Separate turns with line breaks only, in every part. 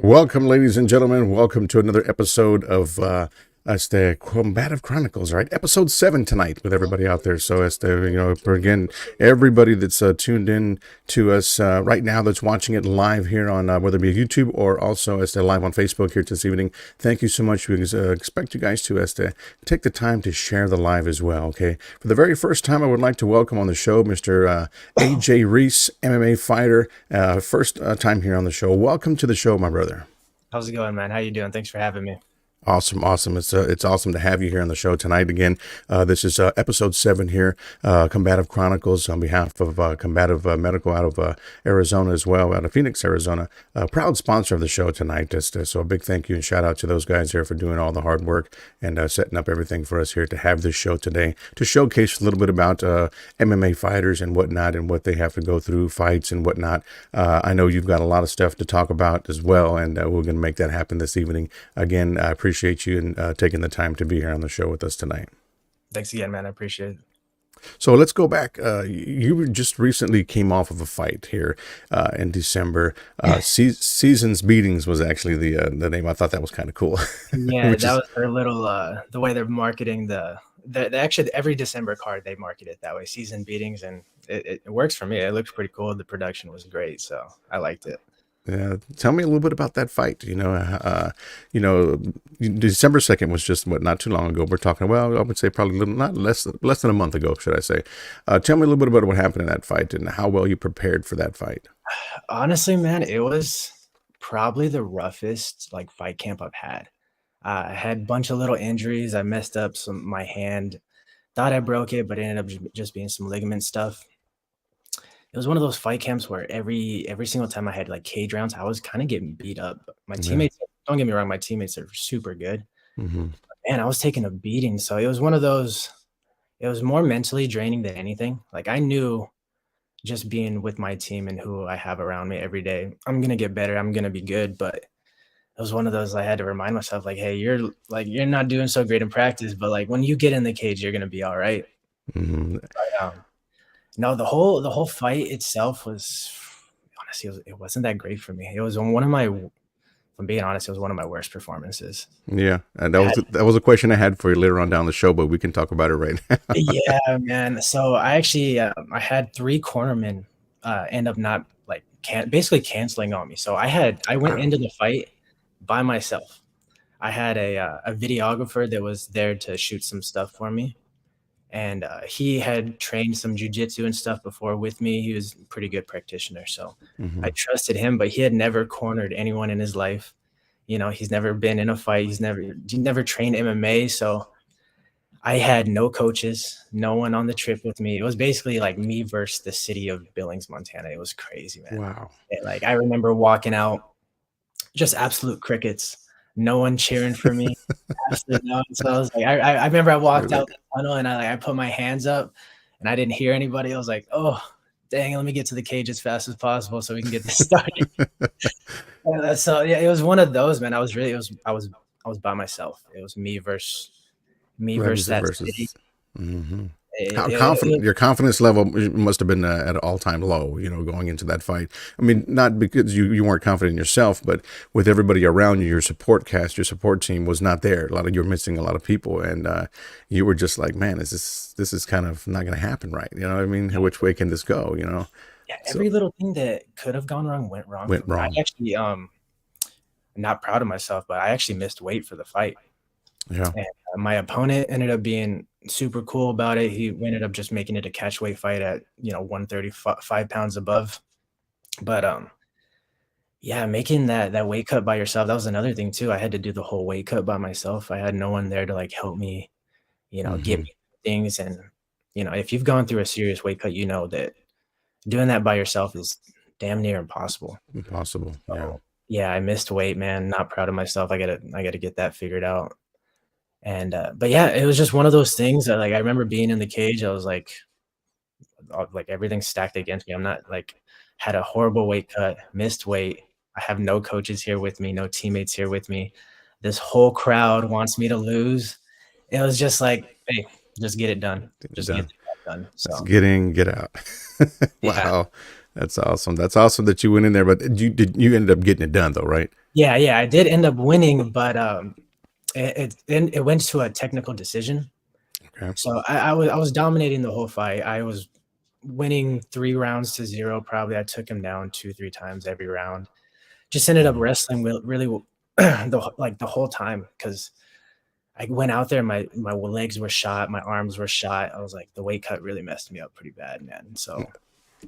Welcome, ladies and gentlemen. Welcome to another episode of the Combative Chronicles, right? Episode 7 tonight with everybody out there. So, again, everybody that's tuned in to us right now that's watching it live here on whether it be YouTube or also as live on Facebook here this evening, thank you so much. We expect you guys to take the time to share the live as well, okay? For the very first time, I would like to welcome on the show Mr. AJ Rees, MMA fighter. First time here on the show. Welcome to the show, my brother.
How's it going, man? How you doing? Thanks for having me.
Awesome. It's awesome to have you here on the show tonight again. This is episode 7 here, Combative Chronicles on behalf of Combative Medical out of Arizona as well, out of Phoenix, Arizona. Proud sponsor of the show tonight. So a big thank you and shout out to those guys here for doing all the hard work and setting up everything for us here to have this show today to showcase a little bit about MMA fighters and whatnot and what they have to go through, fights and whatnot. I know you've got a lot of stuff to talk about as well, and we're going to make that happen this evening. Again, I appreciate you and taking the time to be here on the show with us tonight.
Thanks again, man. I appreciate it.
So let's go back. You just recently came off of a fight here in December. Seasons Beatings was actually the name. I thought that was kind of cool.
Yeah, that was their little the way they're marketing the actually every December card they market it that way. Season Beatings, and it works for me. It looks pretty cool. The production was great, so I liked it.
Tell me a little bit about that fight. December 2nd was just not too long ago. We're talking, well, I would say probably not less than a month ago, should I say? Tell me a little bit about what happened in that fight and how well you prepared for that fight.
Honestly, man, it was probably the roughest fight camp I've had. I had a bunch of little injuries. I messed up my hand. Thought I broke it, but it ended up just being some ligament stuff. It was one of those fight camps where every single time I had cage rounds, I was kind of getting beat up. My teammates, don't get me wrong, my teammates are super good.
Mm-hmm.
Man, I was taking a beating. So it was one of those, it was more mentally draining than anything. I knew just being with my team and who I have around me every day, I'm going to get better. I'm going to be good. But it was one of those I had to remind myself, hey, you're not doing so great in practice, but when you get in the cage, you're going to be all right.
Mm-hmm.
But, no, the whole fight itself was honestly, it wasn't that great for me. It was one of my, if I'm being honest, it was one of my worst performances.
Yeah, and that was a question I had for you later on down the show, but we can talk about it right now.
Yeah, man. So I actually I had 3 cornermen end up not basically canceling on me. So I went into the fight by myself. I had a videographer that was there to shoot some stuff for me. And he had trained some jujitsu and stuff before with me. He was a pretty good practitioner. So I trusted him, but he had never cornered anyone in his life. He's never been in a fight. He never trained MMA. So I had no coaches, no one on the trip with me. It was basically me versus the city of Billings, Montana. It was crazy, man.
Wow.
And, I remember walking out, just absolute crickets. No one cheering for me. Absolutely no. So I was I remember I walked out the tunnel and I put my hands up and I didn't hear anybody. I was like, oh, dang, let me get to the cage as fast as possible so we can get this started. So yeah, it was one of those, man. I was by myself. It was me versus that city.
Mm-hmm. How confident your confidence level must have been at an all-time low, going into that fight. I mean, not because you weren't confident in yourself, but with everybody around you, your support cast, your support team was not there. You were missing a lot of people, and you were just like, man, this is kind of not going to happen, right? You know what I mean? Which way can this go?
Yeah, every little thing that could have gone wrong went wrong. I actually, not proud of myself, but I actually missed weight for the fight.
Yeah.
And my opponent ended up being super cool about it. He ended up just making it a catch weight fight at 135 pounds above. But yeah, making that weight cut by yourself, that was another thing too. I had to do the whole weight cut by myself. I had no one there to help me, get me things. And if you've gone through a serious weight cut, that doing that by yourself is damn near impossible.
Yeah.
Yeah, I missed weight, man. Not proud of myself. I gotta get that figured out. And but yeah, it was just one of those things that I remember being in the cage. I was like everything's stacked against me. I'm not had a horrible weight cut, missed weight. I have no coaches here with me, no teammates here with me. This whole crowd wants me to lose. It was just hey, just get it done. Just get it done. So
get out. Wow. Yeah. That's awesome. That's awesome that you went in there, but you ended up getting it done though, right?
Yeah, I did end up winning, but it went to a technical decision.
Okay.
So I was dominating the whole fight. I was winning 3 rounds to 0. Probably I took him down 2, 3 times every round. Just ended up
Mhm.
wrestling really the whole time because I went out there, my legs were shot, my arms were shot. I was like, the weight cut really messed me up pretty bad, man. So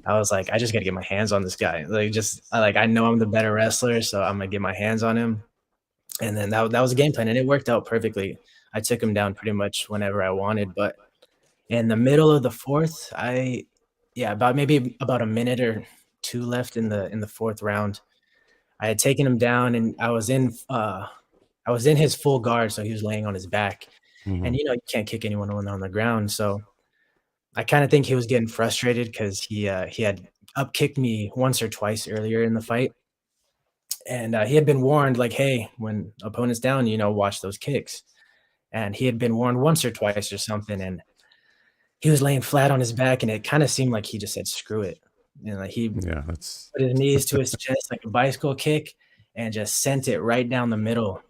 I was like, I just got to get my hands on this guy. I know I'm the better wrestler, so I'm gonna get my hands on him. And then that was a game plan, and it worked out perfectly. I took him down pretty much whenever I wanted, but in the middle of the fourth, yeah, about a minute or two left in the fourth round. I had taken him down, and I was in his full guard, so he was laying on his back, and
Mhm.
you can't kick anyone when they're on the ground. So I kind of think he was getting frustrated because he had up kicked me once or twice earlier in the fight, and he had been warned like, "Hey, when opponent's down, watch those kicks." And he had been warned once or twice or something, and he was laying flat on his back, and it kind of seemed like he just said, "Screw it," like he
Yeah, that's
put his knees to his chest like a bicycle kick, and just sent it right down the middle.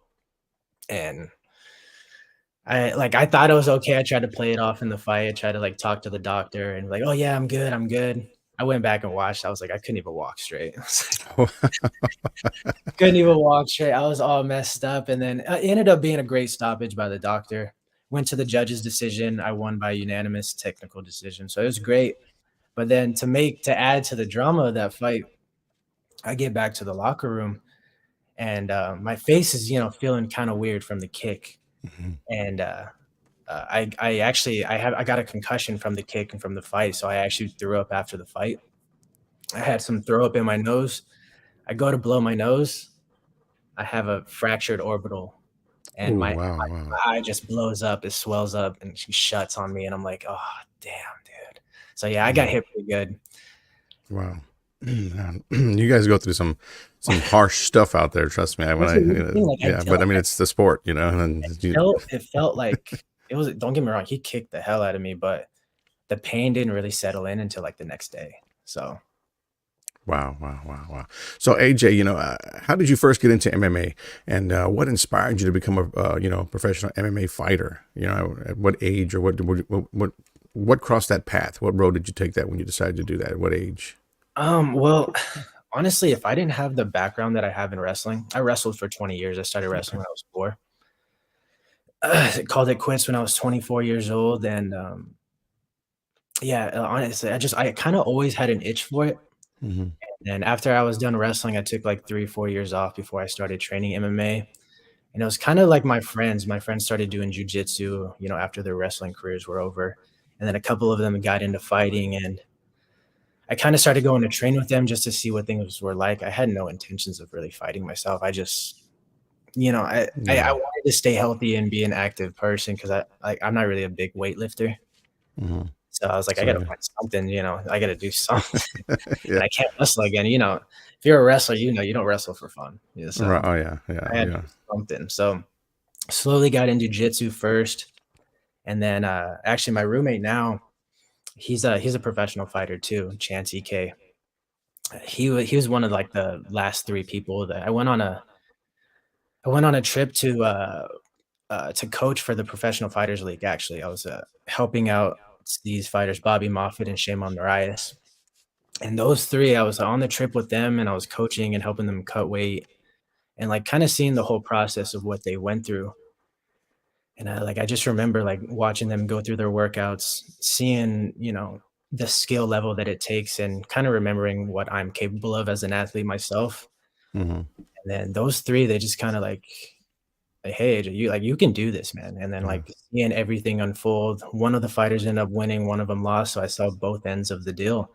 And I thought it was okay. I tried to play it off in the fight. I tried to like talk to the doctor and like, "Oh yeah, I'm good. I'm good." I went back and watched. I was like, I couldn't even walk straight. I was like, couldn't even walk straight. I was all messed up. And then it ended up being a great stoppage by the doctor. Went to the judge's decision. I won by unanimous technical decision. So it was great. But then to add to the drama of that fight, I get back to the locker room and my face is, feeling kind of weird from the kick.
Mhm.
And I got a concussion from the kick and from the fight, so I actually threw up after the fight. I had some throw up in my nose. I go to blow my nose. I have a fractured orbital,
Oh,
and
wow, wow.
my eye just blows up. It swells up and she shuts on me, and I'm like, oh damn, dude. So yeah, I got
Mhm.
hit pretty good.
Wow. Man, you guys go through some harsh stuff out there. Trust me.
That's the weird thing. Like
Yeah, but I mean, it's the sport, and
it felt like it was. Don't get me wrong, he kicked the hell out of me, but the pain didn't really settle in until like the next day. So
wow, wow, wow, wow. So AJ, how did you first get into MMA, and what inspired you to become a professional MMA fighter? At what age, or what crossed that path? What road did you take that when you decided to do that? At what age?
Well, honestly, if I didn't have the background that I have in wrestling, I wrestled for 20 years. I started wrestling
Okay.
when I was 4. Called it quits when I was 24 years old, and, yeah, honestly, I kinda always had an itch for it,
Hmm.
and after I was done wrestling, I took, like, 3, 4 years off before I started training MMA, and it was kinda like my friends started doing jujitsu, after their wrestling careers were over, and then a couple of them got into fighting, and I kinda started going to train with them just to see what things were like. I had no intentions of really fighting myself. I just I
Yeah.
wanted to stay healthy and be an active person because I'm not really a big weightlifter.
Hmm.
So I was like, "I
So
gotta
yeah,
find something, I gotta do something,
yeah.
and I can't wrestle again." If you're a wrestler, you don't wrestle for fun. Yeah,
Right.
so
Oh yeah, yeah,
I had to
yeah.
do something. So slowly got into jitsu first, and then, actually my roommate now, he's a professional fighter too, Chance EK. He was one of, like, the last 3 people that I went on a trip to coach for the Professional Fighters League, actually. I was, helping out these fighters, Bobby Moffett and Shimon Moraes, and those 3, I was on the trip with them, and I was coaching and helping them cut weight and, like, kinda seeing the whole process of what they went through, and I just remember, like, watching them go through their workouts, seeing, the skill level that it takes, and kinda remembering what I'm capable of as an athlete myself,
Hmm.
and then those 3, they just kinda, like, "Hey, AJ, you can do this, man," and then,
Yeah.
like, seeing everything unfold, one of the fighters ended up winning, one of them lost, so I saw both ends of the deal,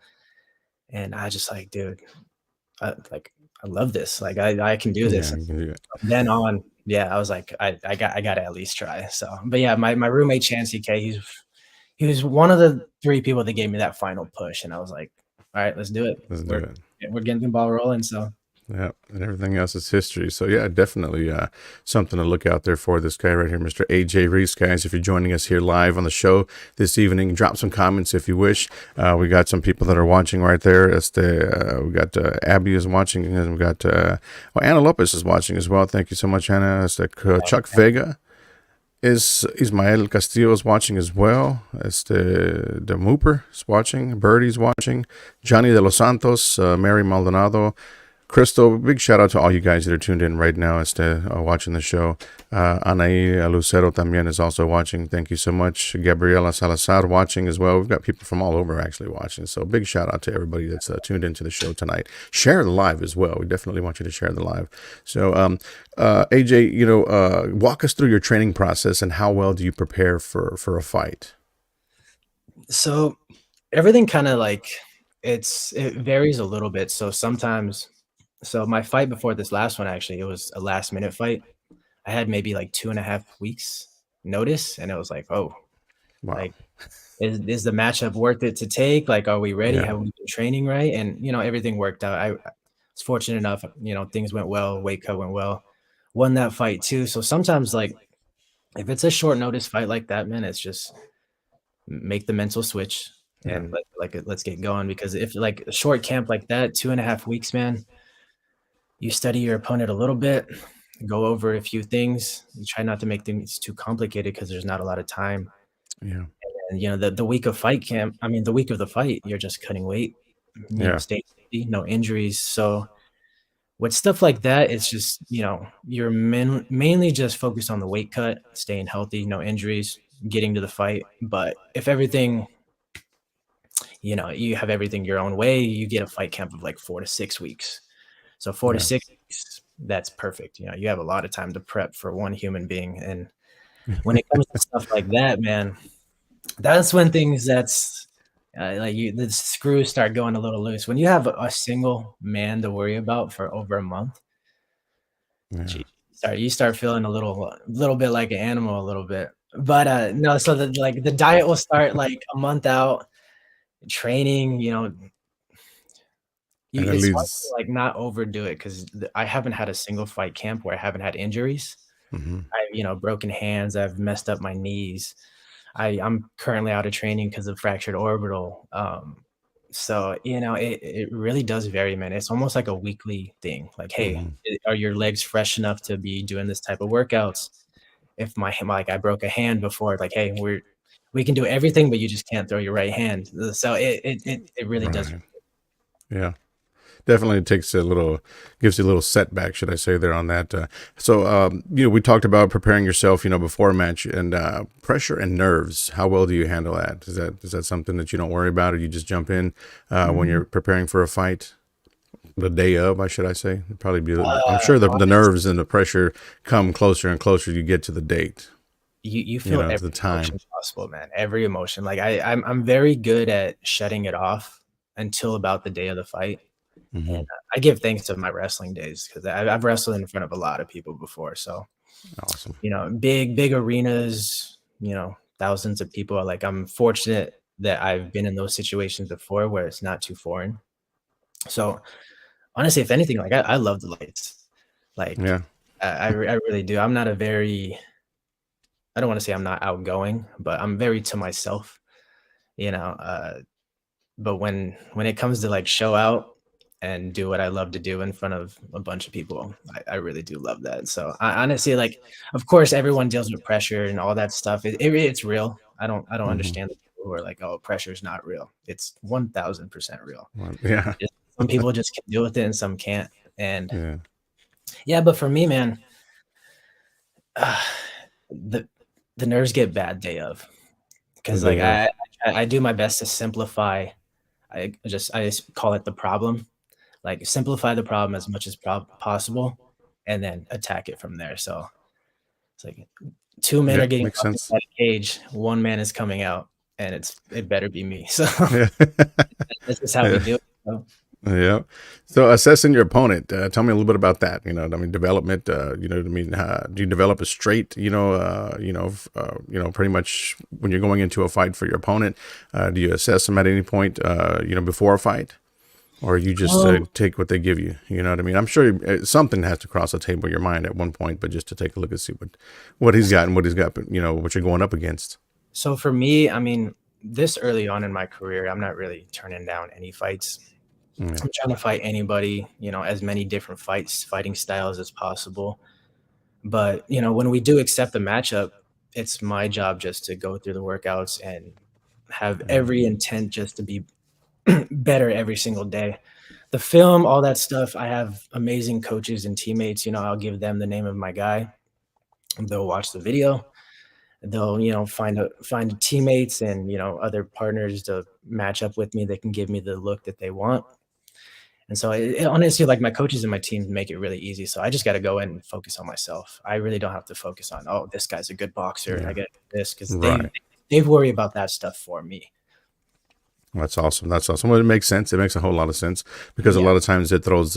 and I just like, "Dude, I love this, like, I can do this,"
Yeah.
and
You can do it.
from then on, yeah, I was like, I gotta at least try," so but yeah, my roommate Chance CK, he was one of the 3 people that gave me that final push, and I was like, "Alright, let's do it.
Let's do
We're
it.
we're getting the ball rolling," so
Yeah, and everything else is history. So yeah, definitely something to look out there for this guy right here, Mr. AJ Rees. Guys, if you're joining us here live on the show this evening, drop some comments if you wish. We got some people that are watching right there. We got Abby is watching, and we got Anna Lopez is watching as well. Thank you so much, Anna. Chuck Vega is Ismael Castillo is watching as well. The Mooper is watching. Birdie's watching. Johnny de los Santos, Mary Maldonado. Crystal, big shout out to all you guys that are tuned in right now as to watching the show. Anaí Lucero también is also watching. Thank you so much. Gabriela Salazar watching as well. We've got people from all over actually watching. So big shout out to everybody that's tuned into the show tonight. Share the live as well. We definitely want you to share the live. So AJ, walk us through your training process and how well do you prepare for a fight?
So everything kind of like it varies a little bit. So my fight before this last one, actually, it was a last minute fight. I had maybe like 2.5 weeks notice, and it was like, oh,
Wow.
like is the matchup worth it to take? Like, are we ready?
Yeah.
Have we been training right? And everything worked out. I was fortunate enough, things went well, weight cut went well, won that fight too. So sometimes, like, if it's a short notice fight like that, man, it's just make the mental switch
Yeah.
and let's get going. Because if like a short camp like that, 2.5 weeks, man, you study your opponent a little bit, go over a few things. You try not to make things too complicated because there's not a lot of time.
Yeah.
And the week of fight camp, I mean, the week of the fight, you're just cutting weight,
Yeah.
stay healthy, no injuries. So with stuff like that, it's just, you're mainly just focused on the weight cut, staying healthy, no injuries, getting to the fight. But if everything, you have everything your own way, you get a fight camp of like 4 to 6 weeks. So 4 to
Yeah.
6 weeks, that's perfect. You have a lot of time to prep for one human being. And when it comes to stuff like that, man, that's when the screws start going a little loose. When you have a single man to worry about for over a month,
Yeah.
you start feeling a little bit like an animal, a little bit. But no, so the diet will start like a month out. Training,
And it
it's hard to
leads.
like not overdo it because I haven't had a single fight camp where I haven't had injuries.
Mm-hmm.
I've broken hands. I've messed up my knees. I'm currently out of training because of fractured orbital. So it really does vary, man. It's almost like a weekly thing. Like, hey,
Mm-hmm.
are your legs fresh enough to be doing this type of workouts? If like I broke a hand before, like, hey, we can do everything, but you just can't throw your right hand. So it really does.
Right. Yeah. Definitely takes gives you a little setback, should I say, there on that. We talked about preparing yourself, before a match, and pressure and nerves. How well do you handle that? Is that something that you don't worry about, or you just jump in when you're preparing for a fight? The day of, I say. It'd probably be. I'm sure the nerves and the pressure come closer and closer you get to the date.
You feel
To
every
the time.
emotion possible, man. Every emotion. Like I'm very good at shutting it off until about the day of the fight.
Mm-hmm.
And I give thanks to my wrestling days because I've wrestled in front of a lot of people before. So,
Awesome.
big arenas, thousands of people. Like, I'm fortunate that I've been in those situations before where it's not too foreign. So honestly, if anything, like I love the lights. Like,
Yeah.
I really do. I'm not I don't want to say I'm not outgoing, but I'm very to myself, but when it comes to like show out and do what I love to do in front of a bunch of people, I really do love that. So I honestly, like, of course, everyone deals with pressure and all that stuff. It's real. I don't
Mm-hmm.
understand the people who are like, oh, pressure is not real. It's 1000% real.
Well, yeah.
Some people just can deal with it and some can't. And
Yeah.
but for me, man, the nerves get bad day of, because like I do my best to simplify. I just call it the problem. Like, simplify the problem as much as possible, and then attack it from there. So it's like 2 men are getting
Makes
locked
sense.
inside a cage, 1 man is coming out, and it better be me. So
Yeah.
this is how we do it. So,
Yeah. So assessing your opponent, tell me a little bit about that. Development. Do you develop a straight? Pretty much when you're going into a fight for your opponent, do you assess them at any point? Before a fight? or you just
Um,
take what they give you? You know what I mean? I'm sure something has to cross the table of your mind at one point, but just to take a look and see what he's got and what he's got, you know, what you're going up against.
so for me, I mean, this early on in my career, I'm not really turning down any fights.
Yeah.
I'm trying to fight anybody, as many different fighting styles as possible. But, when we do accept the matchup, it's my job just to go through the workouts and have
Yeah.
every intent just to be better every single day. The film, all that stuff, I have amazing coaches and teammates. I'll give them the name of my guy. They'll watch the video. They'll, find teammates and, other partners to match up with me. They can give me the look that they want. And so honestly, like my coaches and my team make it really easy. So I just got to go in and focus on myself. I really don't have to focus on, oh, this guy's a good boxer. I
Yeah.
get this because they
Right.
they worry about that stuff for me.
That's awesome. That's awesome. Well, it makes sense. It makes a whole lot of sense because a
Yeah.
lot of times it throws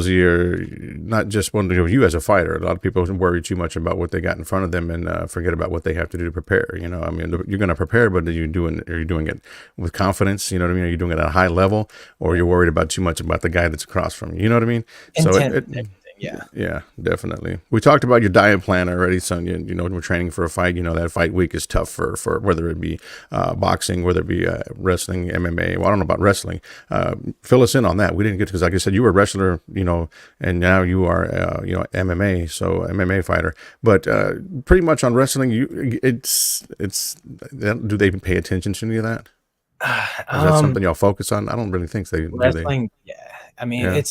your not just one of you as a fighter. A lot of people worry too much about what they got in front of them and forget about what they have to do to prepare. You know, I mean, you're going to prepare, but are you doing it with confidence? You know what I mean? Are you doing it at a high level, or
Yeah.
you're worried about too much about the guy that's across from you? You know what I mean? So
Intent is everything. Yeah.
yeah, definitely. We talked about your diet plan already, so you know when we're training for a fight. You know that fight week is tough for whether it be boxing, whether it be wrestling, MMA. Well, I don't know about wrestling. Fill us in on that. We didn't get because, like I said, you were a wrestler, you know, and now you are, MMA, so MMA fighter. But pretty much on wrestling, it's. Do they pay attention to any of that? Is that
Um,
something y'all focus on? I don't really think they do. They
Wrestling, yeah. I mean,
yeah.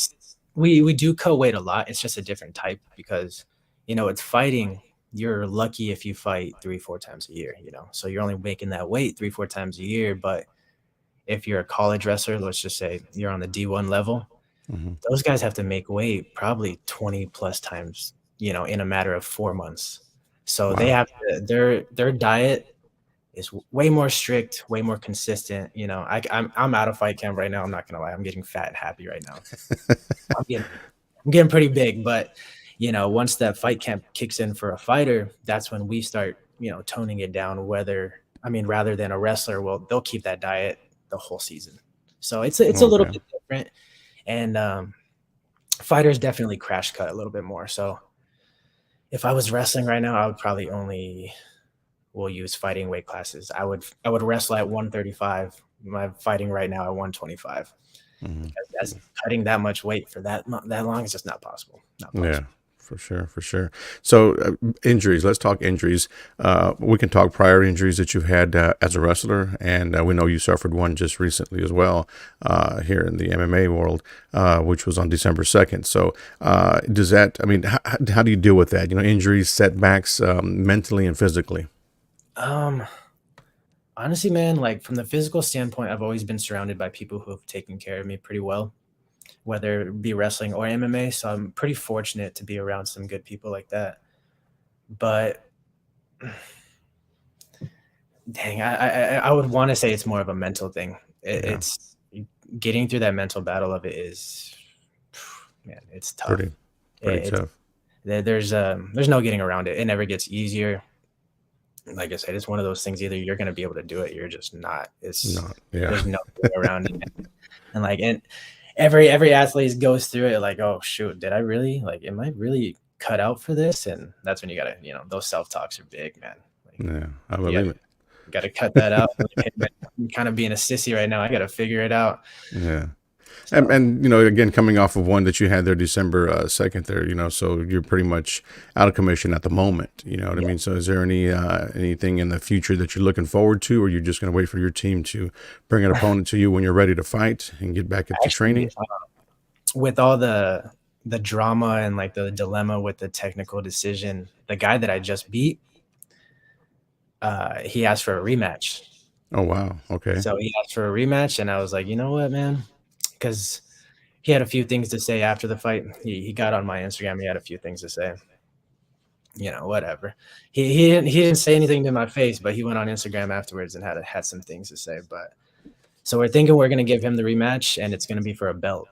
we do co-weight a lot. It's just a different type because, it's fighting. You're lucky if you fight 3, 4 times a year, So you're only making that weight 3, 4 times a year. But if you're a college wrestler, let's just say you're on the D1 level,
Hmm.
those guys have to make weight probably 20 plus times, in a matter of 4 months. So they
Wow.
have their diet is way more strict, way more consistent. I'm out of fight camp right now. I'm not gonna lie. I'm getting fat and happy right now. I'm getting I'm getting pretty big, but once that fight camp kicks in for a fighter, that's when we start, toning it down. Rather than a wrestler, well, they'll keep that diet the whole season. So it's a little
Okay.
bit different, and fighters definitely crash cut a little bit more. So if I was wrestling right now, I would probably only will use fighting weight classes. I would wrestle at 135. My fighting right now at 125
Hmm.
because that's cutting that much weight for that long is just not possible. Not
Yeah,
possible.
for sure, for sure. So injuries. Let's talk injuries. We can talk prior injuries that you've had as a wrestler, and we know you suffered one just recently as well here in the MMA world, which was on December 2nd. So does that? I mean, how do you deal with that? You know, injuries, setbacks, mentally and physically.
Um, Honestly, man, like from the physical standpoint, I've always been surrounded by people who have taken care of me pretty well, whether it be wrestling or MMA. So I'm pretty fortunate to be around some good people like that. But dang, I would want to say it's more of a mental thing.
Yeah,
It's getting through that mental battle of it is, man, it's tough.
pretty pretty
It's
tough.
there's no getting around it. It never gets easier. Like I said, it's one of those things. Either you're going to be able to do it, you're just not.
Not yeah.
There's no way around it. And every athlete goes through it. Like, oh shoot, did I really Am I really cut out for this? And that's when you gotta, those self talks are big, man. Like
Yeah, I
you
believe it.
gotta cut that out. Like, hey, man, I'm kind of being a sissy right now. I gotta figure it out.
Yeah.
So
And you know, again, coming off of one that you had there December 2nd, there, you know, so you're pretty much out of commission at the moment. You know what I
yeah,
mean? So, is there anything in the future that you're looking forward to, or you're just going to wait for your team to bring an opponent to you when you're ready to fight and get back into
actually,
training?
with all the drama and like the dilemma with the technical decision, the guy that I just beat, he asked for a rematch.
Oh wow, okay,
So he asked for a rematch, and I was like, you know what, man? Because he had a few things to say after the fight. He got on my Instagram. He had a few things to say. Whatever. He didn't say anything to my face, but he went on Instagram afterwards and had some things to say. But so we're thinking we're gonna give him the rematch, and it's gonna be for a belt.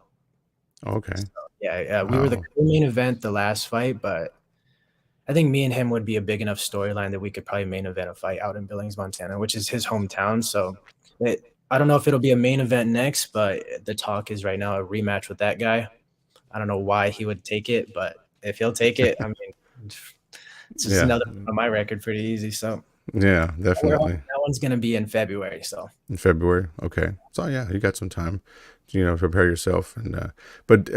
okay.
Yeah, we were the
Oh,
main event the last fight, but I think me and him would be a big enough storyline that we could probably main event a fight out in Billings, Montana, which is his hometown. So I don't know if it'll be a main event next, but the talk is right now a rematch with that guy. I don't know why he would take it, but if he'll take it, I mean, it's just
Yeah,
another on my record pretty easy. So
yeah,
we're hoping
definitely.
that one's gonna be in February. So
In February. Okay. So yeah, you got some time, to prepare yourself. And but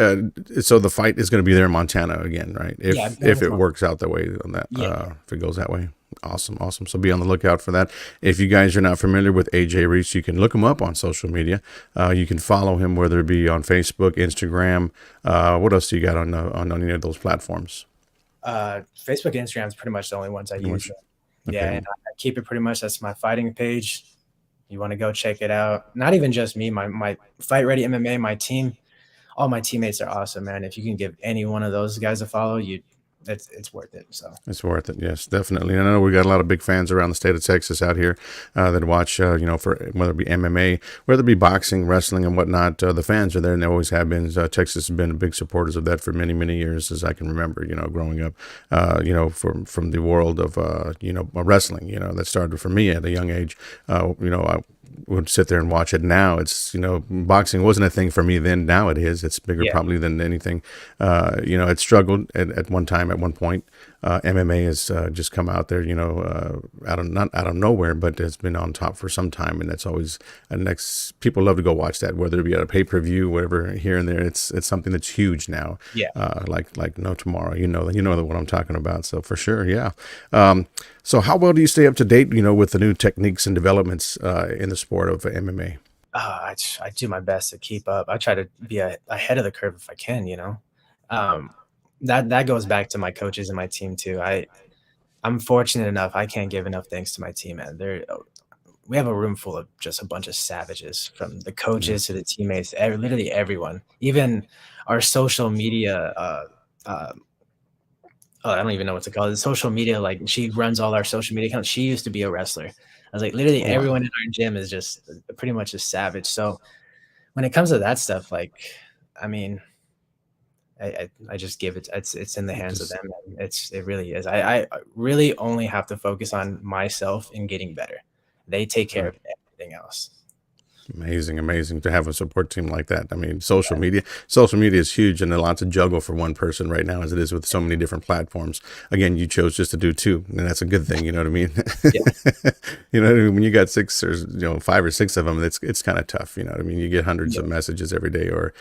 so the fight is going to be there in Montana again, right?
yeah, I
If
believe it's
it
Mon-
works out that way on that,
yeah,
if it goes that way. Awesome, awesome. So be on the lookout for that. If you guys are not familiar with AJ Reese, you can look him up on social media. You can follow him, whether it be on Facebook, Instagram. What else do you got on any of those platforms?
Facebook and Instagram is pretty much the only ones I
Pretty
use.
much.
Yeah,
Okay.
and I keep it pretty much. That's my fighting page. You want to go check it out. Not even just me, my Fight Ready MMA, my team. All my teammates are awesome, man. If you can give any one of those guys a follow, it's worth it. So
It's worth it. Yes, definitely. And I know we got a lot of big fans around the state of Texas out here that watch, for whether it be MMA, whether it be boxing, wrestling, and whatnot. The fans are there, and they always have been. Texas has been big supporters of that for many, many years, as I can remember. Growing up, from the world of wrestling. That started for me at a young age. I would sit there and watch it. Now it's boxing wasn't a thing for me then. Now it is. It's bigger
yeah,
probably than anything. It struggled at one time. At one point, MMA has just come out there. Not out of nowhere, but it's been on top for some time, and that's always a next. People love to go watch that, whether it be at a pay per view, whatever here and there. It's something that's huge now.
yeah.
Like no tomorrow. You know what I'm talking about. So for sure, yeah. So how well do you stay up to date? With the new techniques and developments in the sport of MMA.
I do my best to keep up. I try to be ahead of the curve if I can. Um, that goes back to my coaches and my team too. I'm fortunate enough. I can't give enough thanks to my team, man. We have a room full of just a bunch of savages, from the
Yeah.
coaches to the teammates, literally everyone. Even our social media. Uh, I don't even know what to call it. Social media, like she runs all our social media accounts. She used to be a wrestler. I was like, literally
Oh
everyone
wow.
in our gym is just pretty much a savage. So when it comes to that stuff, like, I mean, I just give it. It's in the hands of
Just
them. And it really is. I really only have to focus on myself and getting better. They take care
right.
of everything else.
Amazing, amazing to have a support team like that. I mean, social media is huge, and a lot to juggle for one person right now, as it is with so many different platforms. Again, you chose just to do two, and that's a good thing. You know what I mean?
Yeah,
When you got six or five or six of them, it's kind of tough. You know what I mean? You get hundreds
yeah,
of messages every day, or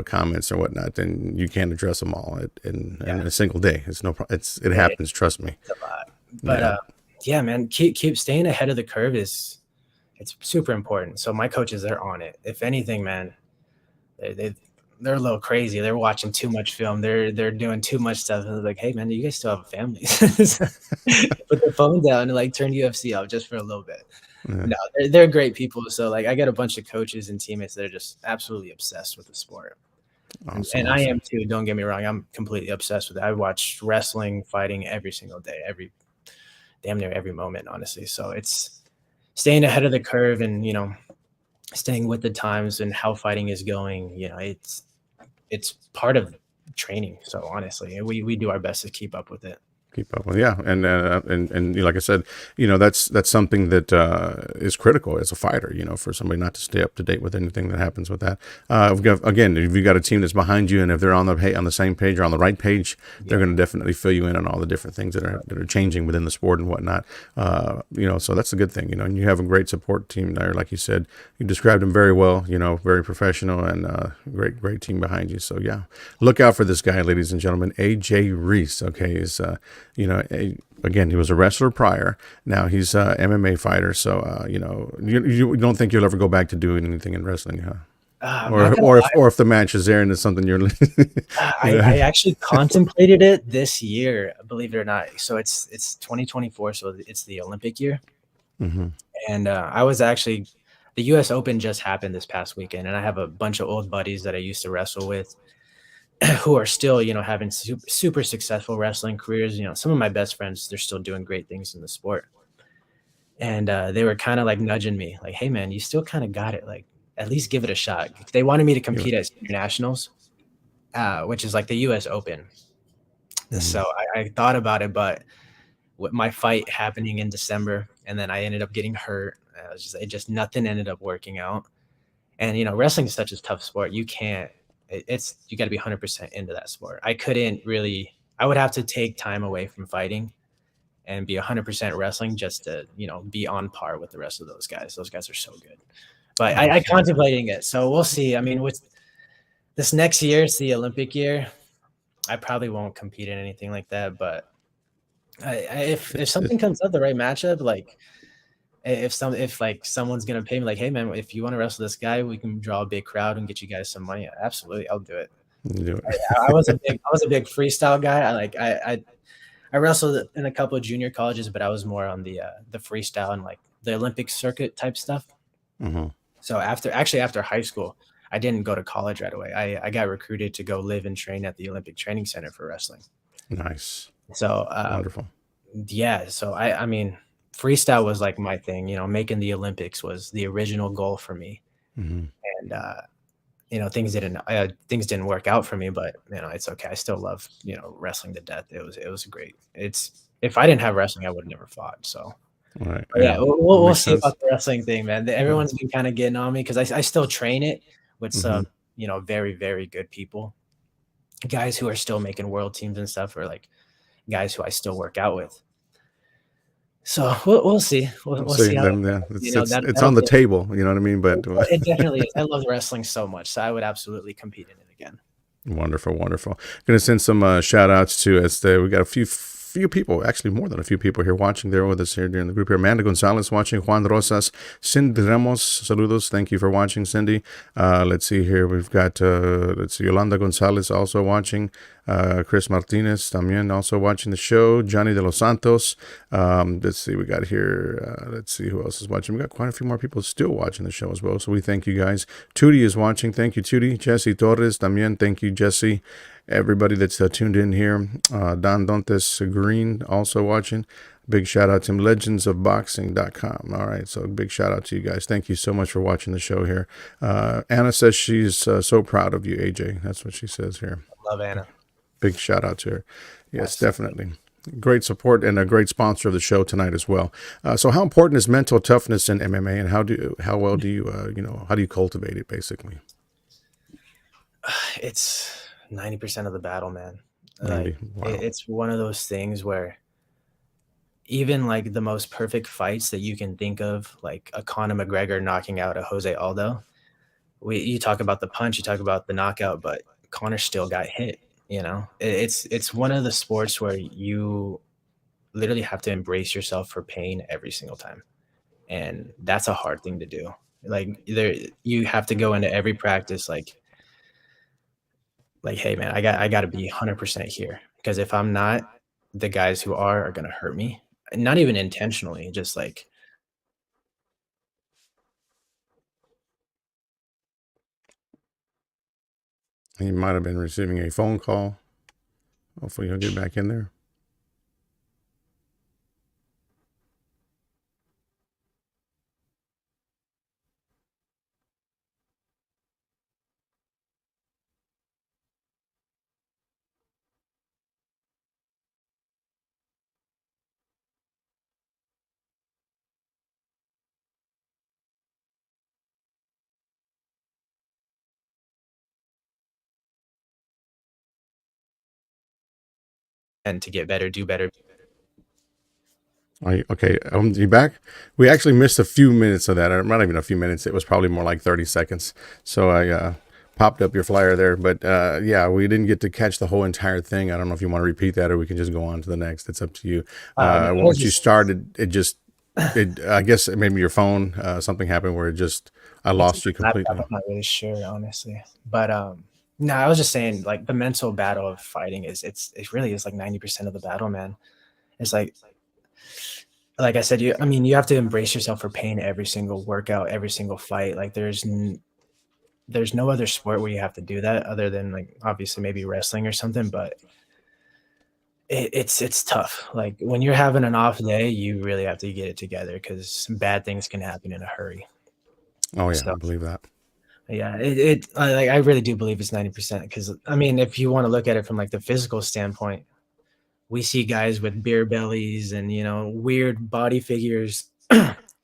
comments or whatnot, and you can't address them all in
yeah.
a single day. It's no, it
It,
happens. Trust me.
it's a lot, but
Yeah.
yeah, man, keep staying ahead of the curve is it's super important. So my coaches, they're on it. If anything, man, they they're a little crazy. They're watching too much film. They're doing too much stuff. And they're like, hey man, you guys still have a family. So put the phone down and like turn UFC off just for a little bit.
Yeah.
No, they're great people. So like I got a bunch of coaches and teammates that are just absolutely obsessed with the sport.
Awesome.
And I am
Awesome.
too. Don't get me wrong. I'm completely obsessed with it. I watch wrestling, fighting every single day, every damn near every moment, honestly. So it's staying ahead of the curve and staying with the times and how fighting is going. It's part of training. So honestly, we do our best to keep up with it.
Keep up with, yeah, and like I said, that's something that is critical as a fighter, for somebody not to stay up to date with anything that happens with that. Again, if you got a team that's behind you, and if they're on the same page or on the right page, they're
Yeah,
going to definitely fill you in on all the different things that are changing within the sport and whatnot. So that's a good thing, and you have a great support team there, like you said. You described them very well, very professional, and great team behind you. So yeah, look out for this guy, ladies and gentlemen. AJ Reese, okay, is again, he was a wrestler prior. Now he's a MMA fighter. So, you don't think you'll ever go back to doing anything in wrestling, huh?
I'm not
Or,
gonna
or if,
lie.
or if the match is there and it's something you're, you know,
I actually contemplated it this year, believe it or not. So it's 2024, so it's the Olympic year,
hmm
and I was actually the U.S. Open just happened this past weekend, and I have a bunch of old buddies that I used to wrestle with who are still, having super successful wrestling careers. Some of my best friends, they're still doing great things in the sport. And they were kind of like nudging me, like, hey, man, you still kind of got it. Like, at least give it a shot. They wanted me to
you
compete at senior nationals, which is like the US Open.
mhm.
So I thought about it, but with my fight happening in December, and then I ended up getting hurt. It just nothing ended up working out. And wrestling is such a tough sport. You can't. It's you got to be 100% into that sport. I couldn't really. I would have to take time away from fighting and be 100% wrestling just to be on par with the rest of those guys. Those guys are so good. But I contemplating it, so we'll see. I mean, with this next year, it's the Olympic year. I probably won't compete in anything like that, but if something comes up, the right matchup, like if like someone's gonna pay me, like, hey man, if you want to wrestle this guy, we can draw a big crowd and get you guys some money. Absolutely, I'll do it.
Do it.
I was a big freestyle guy. I wrestled in a couple of junior colleges, but I was more on the freestyle and like the Olympic circuit type stuff.
Mm-hmm.
So after high school, I didn't go to college right away. I got recruited to go live and train at the Olympic Training Center for wrestling.
Nice.
So
Wonderful.
yeah, so I mean, freestyle was like my thing. Making the Olympics was the original goal for me,
Mm-hmm.
and things didn't work out for me, but it's okay. I still love wrestling to death. It was great. If I didn't have wrestling, I would have never fought. So
All right.
but yeah, we'll
Makes
see
sense.
about the wrestling thing, man. Everyone's been kind of getting on me because I still train it with
Mm-hmm.
some very very good people, guys who are still making world teams and stuff, or like guys who I still work out with. So we'll see. We'll
See
see how it
them. Yeah,
goes.
it's
That'll
on the
be
table. You know what I mean? But
it definitely is. I love wrestling so much, so I would absolutely compete in it again.
wonderful, wonderful. Going to send some shout outs to us. We got a few people, actually more than a few people here watching there with us here during the group here. Amanda Gonzalez watching, Juan Rosas, Cindy Ramos, saludos. Thank you for watching, Cindy. Let's see here. We've got, Yolanda Gonzalez also watching. Chris Martinez también also watching the show. Johnny de los Santos. Let's see, we got here. Let's see who else is watching. We got quite a few more people still watching the show as well. So we thank you guys. Tootie is watching. Thank you, Tootie. Jesse Torres también. Thank you, Jesse. Everybody that's tuned in here. Don Dontes Green also watching. Big shout out to him. Legendsofboxing.com. All right, so big shout out to you guys. Thank you so much for watching the show here. Anna says she's so proud of you, AJ. That's what she says here.
Love Anna.
Big shout out to her. Yes, definitely. Great support and a great sponsor of the show tonight as well. So how important is mental toughness in MMA, and how well do you, how do you cultivate it basically?
It's 90% of the battle, man.
90. Wow.
It's one of those things where even like the most perfect fights that you can think of, like a Conor McGregor knocking out a Jose Aldo, you talk about the punch, you talk about the knockout, but Conor still got hit. It's one of the sports where you literally have to embrace yourself for pain every single time, and that's a hard thing to do. Like you have to go into every practice like, hey man, I got to be 100% here, because if I'm not, the guys who are gonna hurt me, not even intentionally, just like.
He might have been receiving a phone call. Hopefully he'll get back in there.
And to get better, do better.
Okay, you back? We actually missed a few minutes of that. Not even a few minutes. It was probably more like 30 seconds. So I popped up your flyer there. But yeah, we didn't get to catch the whole entire thing. I don't know if you want to repeat that or we can just go on to the next. It's up to you. Once you started, I guess maybe your phone, something happened where I lost you completely.
I'm not really sure, honestly. But no, I was just saying, like, the mental battle of fighting it really is like 90% of the battle, man. It's like I said, you have to embrace yourself for pain every single workout, every single fight. Like there's no other sport where you have to do that other than like obviously maybe wrestling or something, but it's tough. Like when you're having an off day, you really have to get it together because bad things can happen in a hurry.
Oh, yeah,
So,
I believe that.
yeah, I really do believe it's 90%, because I mean, if you want to look at it from like the physical standpoint, we see guys with beer bellies and weird body figures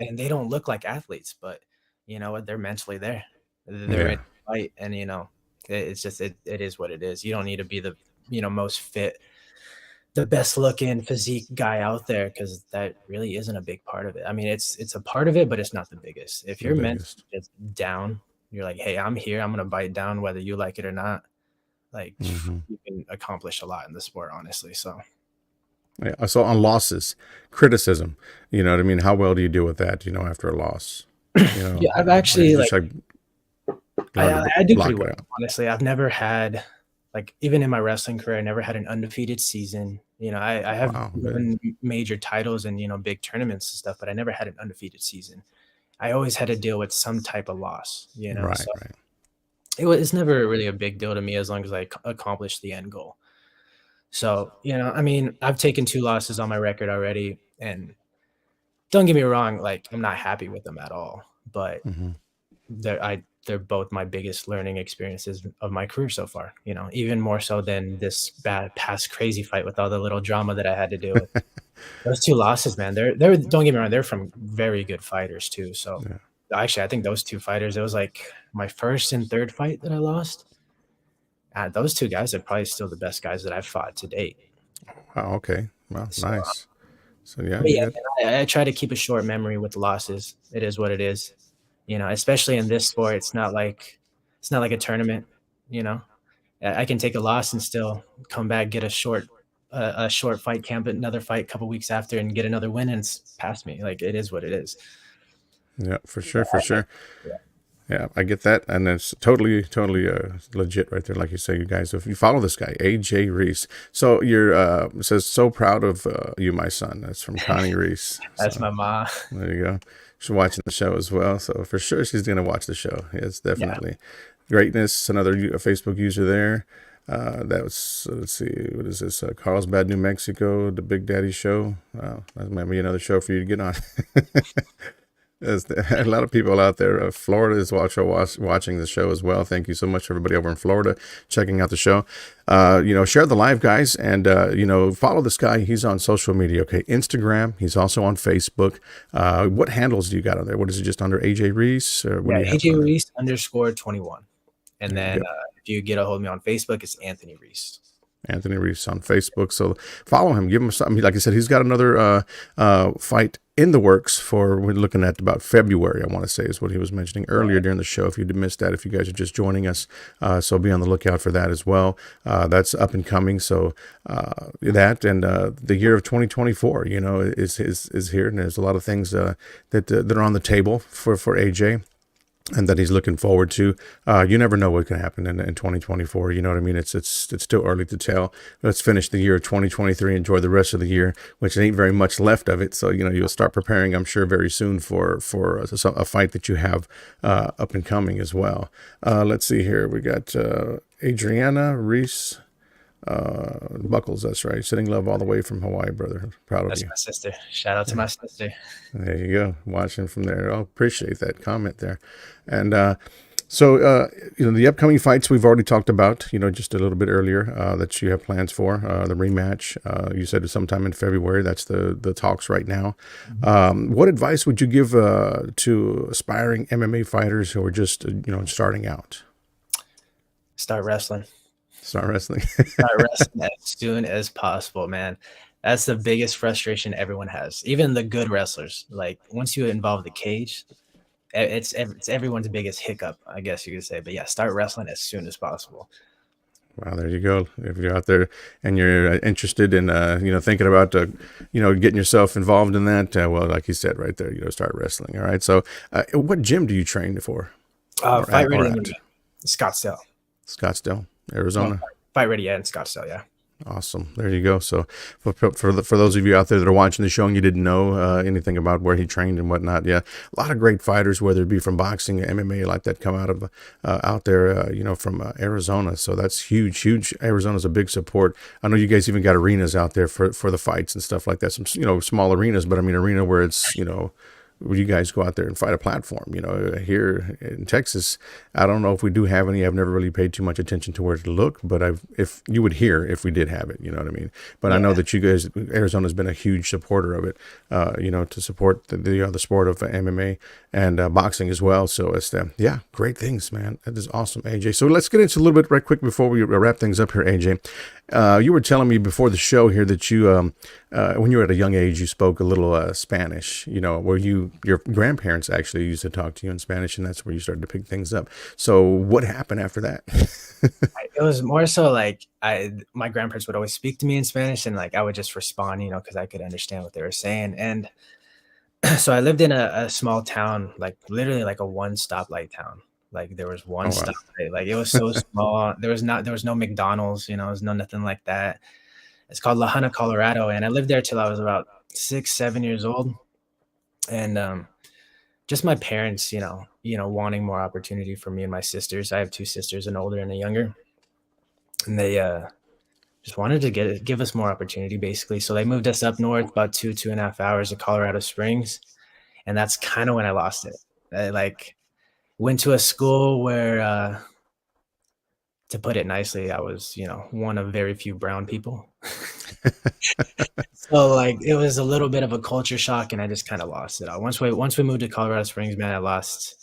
and they don't look like athletes, but you know what? They're mentally there. They're ready
Yeah.
to fight, and it's just it is what it is. You don't need to be the most fit, the best looking physique guy out there, because that really isn't a big part of it. I mean, it's a part of it, but it's not the biggest. If
The
you're mentally
biggest.
just down, you're like, hey, I'm here. I'm gonna bite down whether you like it or not. Like
Hmm.
you can accomplish a lot in the sport, honestly. So
Yeah. So on losses, criticism, you know what I mean? How well do you deal with that, after a loss?
yeah, I've
Or you
actually
just like learn to
I do pretty
block it
well,
out.
honestly. I've never had, like, even in my wrestling career, I never had an undefeated season. I have
Wow. Good.
won major titles and big tournaments and stuff, but I never had an undefeated season. I always had to deal with some type of loss.
Right.
So
Right.
it's never really a big deal to me as long as I accomplish the end goal. So I mean, I've taken 2 losses on my record already, and don't get me wrong, like I'm not happy with them at all, but
Hmm.
they're both my biggest learning experiences of my career so far. Even more so than this bad past crazy fight with all the little drama that I had to deal with. Those 2 losses, man, they're don't get me wrong, they're from very good fighters too. So
Yeah.
actually, I think those 2 fighters, it was like my first and third fight that I lost. Those 2 guys are probably still the best guys that I've fought to date.
Wow. Okay. Wow.
So,
Nice. So yeah,
but
you
yeah,
got.
man, I try to keep a short memory with losses. It is what it is. Especially in this sport, it's not like a tournament. You know, I can take a loss and still come back, get a short fight camp, another fight a couple weeks after, and get another win, and it's past me. Like it is what it is.
Yeah, for sure. For sure.
Yeah,
Yeah, I get that, and it's totally, totally legit right there. Like you say, you guys, if you follow this guy, AJ Rees, so you're it says so proud of you, my son. That's from Connie Rees.
that's
So
my mom.
there you go. She's watching the show as well, so for sure she's gonna watch the show. It's
Yeah,
definitely greatness. Another a Facebook user there. That was let's see, what is this? Carlsbad, New Mexico, the Big Daddy Show. Wow, that might be another show for you to get on. There's a lot of people out there. Florida is watching the show as well. Thank you so much, everybody over in Florida, checking out the show. Share the live, guys, and follow this guy. He's on social media. Okay, Instagram. He's also on Facebook. What handles do you got on there? What is it? Just under AJ Reese, or what
yeah.
do you have
AJ
on there?
Reese _21, and
There you
then
go.
if you get a hold of me on Facebook, it's Anthony Reese.
Anthony Reese on Facebook. So follow him, give him something. Like I said, he's got another fight in the works for, we're looking at about February, I want to say is what he was mentioning earlier during the show. If you missed that, if you guys are just joining us, so be on the lookout for that as well. That's up and coming. So that and the year of 2024, is here, and there's a lot of things that are on the table for AJ, and that he's looking forward to. You never know what can happen in 2024. You know what I mean? It's still early to tell. Let's finish the year of 2023. Enjoy the rest of the year, which ain't very much left of it. So you'll start preparing, I'm sure, very soon for a fight that you have up and coming as well. Let's see here. We got Adriana Reese. Buckles, that's right. Sending love all the way from Hawaii, brother. Proud of
That's
you.
my sister. Shout out to my sister.
There you go. Watching from there. I appreciate that comment there. And the upcoming fights we've already talked about, just a little bit earlier, that you have plans for, the rematch. You said it's sometime in February. That's the talks right now. What advice would you give to aspiring MMA fighters who are just, starting out?
Start wrestling.
Start wrestling.
Start wrestling as soon as possible, man. That's the biggest frustration everyone has. Even the good wrestlers. Like once you involve the cage, it's everyone's biggest hiccup, I guess you could say. But yeah, start wrestling as soon as possible.
Wow, there you go. If you're out there and you're interested in, thinking about, getting yourself involved in that, well, like you said right there, start wrestling. All right. So, what gym do you train for?
Fight ready
At?
in Scottsdale.
Scottsdale, Arizona.
Fight ready, yeah, in Scottsdale, yeah.
Awesome. There you go. So for those of you out there that are watching the show and you didn't know anything about where he trained and whatnot, yeah, a lot of great fighters, whether it be from boxing, MMA, like that, come out there, from Arizona. So that's huge, huge. Arizona's a big support. I know you guys even got arenas out there for the fights and stuff like that. Some, small arenas, but I mean, arena where it's, you guys go out there and fight a platform. Here in Texas, I don't know if we do have any. I've never really paid too much attention to where to look, but if you would hear if we did have it, you know what I mean. But I know
Yeah.
that you guys, Arizona's been a huge supporter of it. To support the sport of MMA and boxing as well. So it's yeah, great things, man. That is awesome, AJ. So let's get into a little bit right quick before we wrap things up here, AJ. You were telling me before the show here that you, when you were at a young age, you spoke a little Spanish. Where your grandparents actually used to talk to you in Spanish, and that's where you started to pick things up. So what happened after that?
It was more so like my grandparents would always speak to me in Spanish, and like I would just respond, because I could understand what they were saying. And so I lived in a small town, like literally like a one stoplight town. Like there was one
Oh wow.
stoplight. Like it was so small. There was no McDonald's, there was no nothing like that. It's called La Junta, Colorado, and I lived there till I was about 6, 7 years old. And just my parents, wanting more opportunity for me and my sisters. I have two sisters, an older and a younger, and they just wanted to give us more opportunity, basically. So they moved us up north about 2.5 hours to Colorado Springs, and that's kind of when I lost it. I like went to a school where, to put it nicely, I was, one of very few brown people. So like it was a little bit of a culture shock, and I just kind of lost it all. Once we moved to Colorado Springs, man, I lost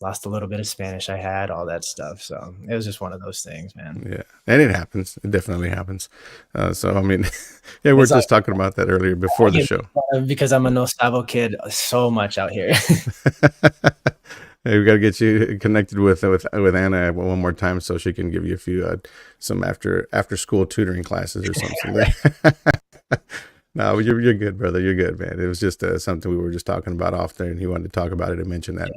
a little bit of Spanish I had, all that stuff. So it was just one of those things, man.
Yeah, and it happens. It definitely happens. So I mean, yeah, we are
It's like
just talking about that earlier before
I
the
get
show.
because I'm a No Sabo kid so much out here.
Hey, we got to get you connected with Anna one more time so she can give you a few some after school tutoring classes or something. No, you're good, brother. You're good, man. It was just something we were just talking about off there, and he wanted to talk about it and mention that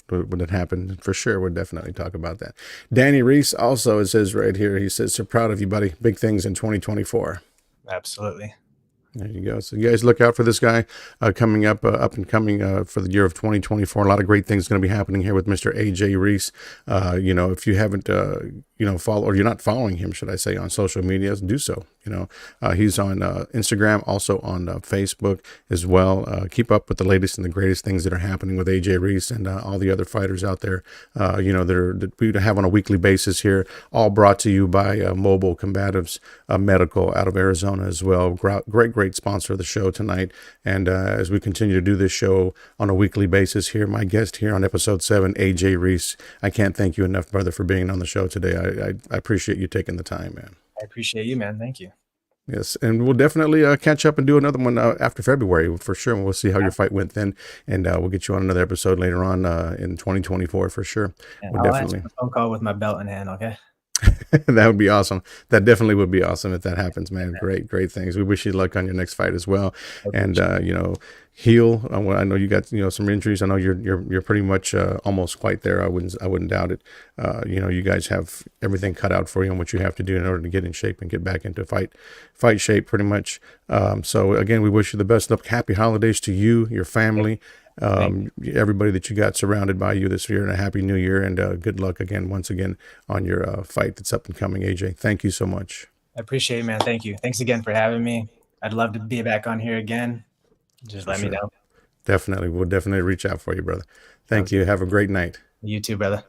when it happened. For sure, we'll definitely talk about that. Danny Rees also, it says right here, he says, "So proud of you, buddy. Big things in 2024."
Absolutely.
There you go. So you guys look out for this guy coming up and coming for the year of 2024. A lot of great things going to be happening here with Mr. AJ Rees. If you haven't, follow, or you're not following him, should I say, on social media, do so. He's on Instagram, also on Facebook as well. Keep up with the latest and the greatest things that are happening with AJ Rees and all the other fighters out there. That we have on a weekly basis here, all brought to you by Mobile Combatives Medical out of Arizona as well. Great sponsor of the show tonight. And as we continue to do this show on a weekly basis here, my guest here on episode 7, AJ Rees, I can't thank you enough, brother, for being on the show today. I appreciate you taking the time, man.
I appreciate you, man. Thank you.
Yes, and we'll definitely catch up and do another one after February for sure. We'll see how your fight went then, and we'll get you on another episode later on in 2024 for sure.
And
We'll
I'll answer
definitely.
the phone call with my belt in hand, okay?
That would be awesome. That definitely would be awesome if that happens, man. Great things. We wish you luck on your next fight as well, and heal. I know you got some injuries. I know you're pretty much almost quite there. I wouldn't doubt it. You guys have everything cut out for you and what you have to do in order to get in shape and get back into fight shape, pretty much. So again, we wish you the best luck. Happy holidays to you, your family. Everybody that you got surrounded by you this year, and a happy new year, and good luck once again on your fight that's up and coming. AJ, thank you so much.
I appreciate it, man. Thank you. Thanks again for having me. I'd love to be back on here again. Just
For
let me
sure.
know.
We'll definitely reach out for you, brother. Thank
Sounds
you.
good.
Have a great night.
You too, brother.